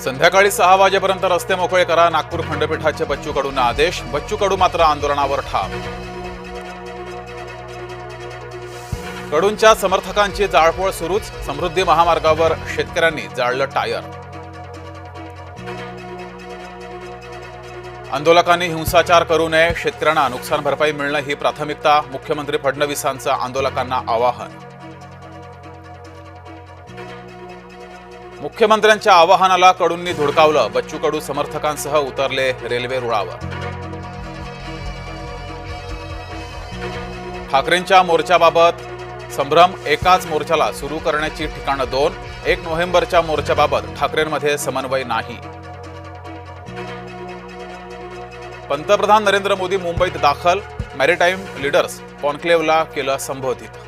संध्याकाळी 6 वाजेपर्यंत रस्ते मोकळे करा, नागपूर खंडपीठाचे बच्चू कडूंना आदेश. बच्चू कडू मात्र आंदोलनावर ठाम. कडूंच्या समर्थकांची जाळपोळ सुरूच. समृद्धी महामार्गावर शेतकऱ्यांनी जाळलं टायर. आंदोलकांनी हिंसाचार करू नये, शेतकऱ्यांना नुकसान भरपाई मिळणं ही प्राथमिकता. मुख्यमंत्री फडणवीसांचं आंदोलकांना आवाहन. मुख्यमंत्र्यांच्या आवाहनाला कडूंनी धुडकावलं. बच्चू कडू समर्थकांसह उतरले रेल्वे रुळावर. ठाकरेंच्या मोर्चाबाबत संभ्रम. एकाच मोर्चाला सुरू करण्याची ठिकाणं 2. 1 नोव्हेंबरच्या मोर्चाबाबत ठाकरेंमध्ये समन्वय नाही. पंतप्रधान नरेंद्र मोदी मुंबईत दाखल. मॅरिटाईम लीडर्स कॉन्क्लेव्हला केलं संबोधित.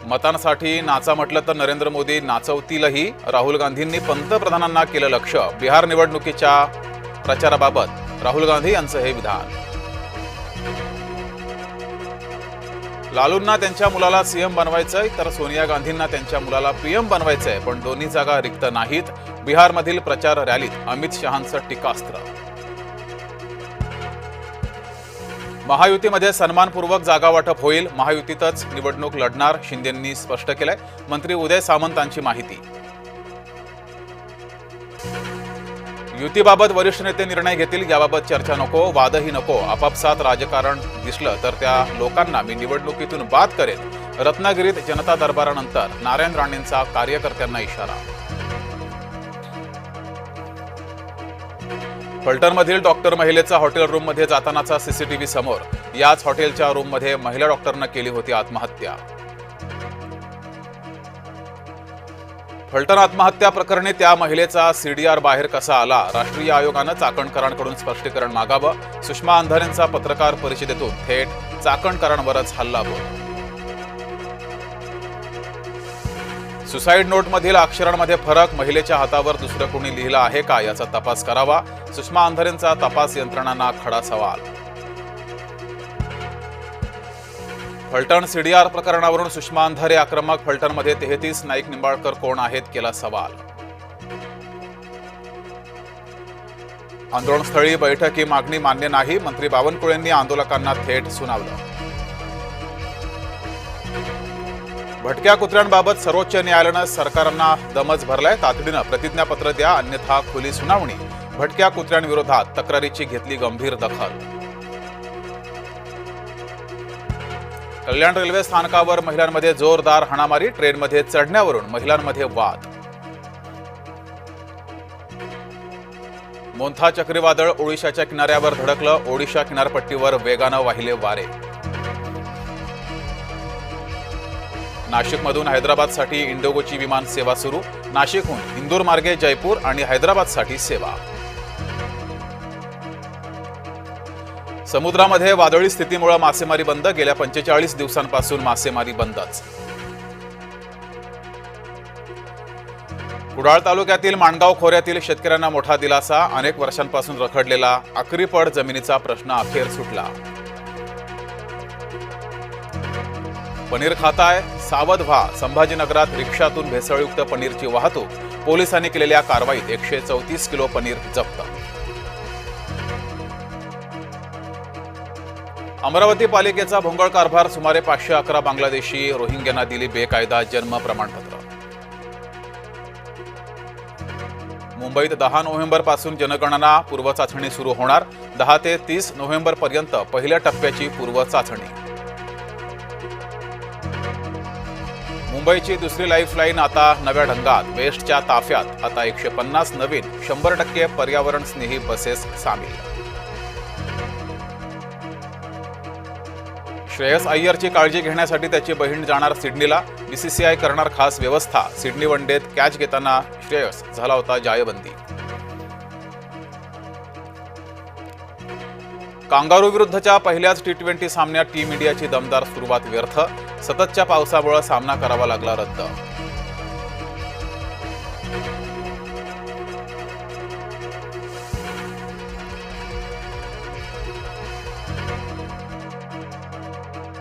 मतांसाठी नाचा म्हटलं तर नरेंद्र मोदी नाचवतीलही. राहुल गांधींनी पंतप्रधानांना केलं लक्ष. बिहार निवडणुकीच्या प्रचाराबाबत राहुल गांधी यांचं हे विधान. लालूंना त्यांच्या मुलाला सीएम बनवायचंय तर सोनिया गांधींना त्यांच्या मुलाला पीएम बनवायचंय, पण दोन्ही जागा रिक्त नाहीत. बिहारमधील प्रचार रॅलीत अमित शहांचं टीकास्त्र. महायुतीमध्ये सन्मानपूर्वक जागा वाटप होईल. महायुतीतच निवडणूक लढणार, शिंदेंनी स्पष्ट केलंय. मंत्री उदय सामंतांची माहिती. युतीबाबत वरिष्ठ नेते निर्णय घेतील, याबाबत चर्चा नको, वादही नको. आपापसात राजकारण दिसलं तर त्या लोकांना मी निवडणुकीतून बाद करेन. रत्नागिरीत जनता दरबारानंतर नारायण राणेंचा कार्यकर्त्यांना इशारा. फलटणमधील डॉक्टर महिलेचा हॉटेल रूममध्ये जातानाचा सीसीटीव्ही समोर. याच हॉटेलच्या रूममध्ये महिला डॉक्टरनं केली होती आत्महत्या. फलटण आत्महत्या प्रकरणी त्या महिलेचा सीडीआर बाहेर कसा आला? राष्ट्रीय आयोगानं चाकणकरांकडून स्पष्टीकरण मागावं. सुषमा अंधारेंचा पत्रकार परिषदेतून थेट चाकणकरांवरच हल्लाबोल. सुसाईड नोटमधील अक्षरांमध्ये फरक. महिलेच्या हातावर दुसरं कोणी लिहिलं आहे का याचा तपास करावा. सुषमा अंधारेंचा तपास यंत्रणांना खडा सवाल. फलटण सीडीआर प्रकरणावरून सुषमा अंधारे आक्रमक. फलटणमध्ये 33 नाईक निंबाळकर कोण आहेत केला सवाल. आंदोलनस्थळी बैठकी मागणी मान्य नाही. मंत्री बावनकुळेंनी आंदोलकांना थेट सुनावलं. भटक्या कुत्र्यांबाबत सर्वोच्च न्यायालयानं सरकारांना दमच भरलाय. तातडीनं प्रतिज्ञापत्र द्या, अन्यथा खुली सुनावणी. भटक्या कुत्र्यांविरोधात तक्रारीची घेतली गंभीर दखल. कल्याण रेल्वे स्थानकावर महिलांमध्ये जोरदार हाणामारी. ट्रेनमध्ये चढण्यावरून महिलांमध्ये वाद. मोंथा चक्रीवादळ ओडिशाच्या किनाऱ्यावर धडकलं. ओडिशा किनारपट्टीवर वेगानं वाहिले वारे. नाशिकमधून हैदराबादसाठी इंडिगोची विमान सेवा सुरू. नाशिकहून इंदूर मार्गे जयपूर आणि हैदराबादसाठी सेवा. समुद्रामध्ये वादळी स्थितीमुळे मासेमारी बंद. गेल्या 45 दिवसांपासून मासेमारी बंदच. कुडाळ तालुक्यातील माणगाव खोऱ्यातील शेतकऱ्यांना मोठा दिलासा. अनेक वर्षांपासून रखडलेला आखरीपड जमिनीचा प्रश्न अखेर सुटला. पनीर खाताय, सावध व्हा. संभाजीनगरात रिक्षातून भेसळयुक्त पनीरची वाहतूक. पोलिसांनी केलेल्या कारवाईत 134 किलो पनीर जप्त. अमरावती पालिकेचा भोंगळ कारभार. सुमारे 511 बांगलादेशी रोहिंग्यांना दिली बेकायदा जन्म प्रमाणपत्र. मुंबईत 10 नोव्हेंबरपासून जनगणना पूर्वचाचणी सुरू होणार. 10 ते 30 नोव्हेंबरपर्यंत पहिल्या टप्प्याची पूर्वचाचणी. मुंबईची दुसरी लाईफलाईन आता नव्या ढंगात. वेस्टच्या ताफ्यात आता 150 नवीन 100% पर्यावरण स्नेही बसेस सामील. श्रेयस अय्यरची काळजी घेण्यासाठी त्याची बहीण जाणार सिडनीला. बीसीसीआय करणार खास व्यवस्था. सिडनी वनडेत कॅच घेताना श्रेयस झाला होता जायबंदी. कांगारू विरुद्धच्या पहिल्याच T20 सामन्यात टीम इंडियाची दमदार सुरुवात व्यर्थ. सततच्या पावसामुळे सामना करावा लागला रद्द.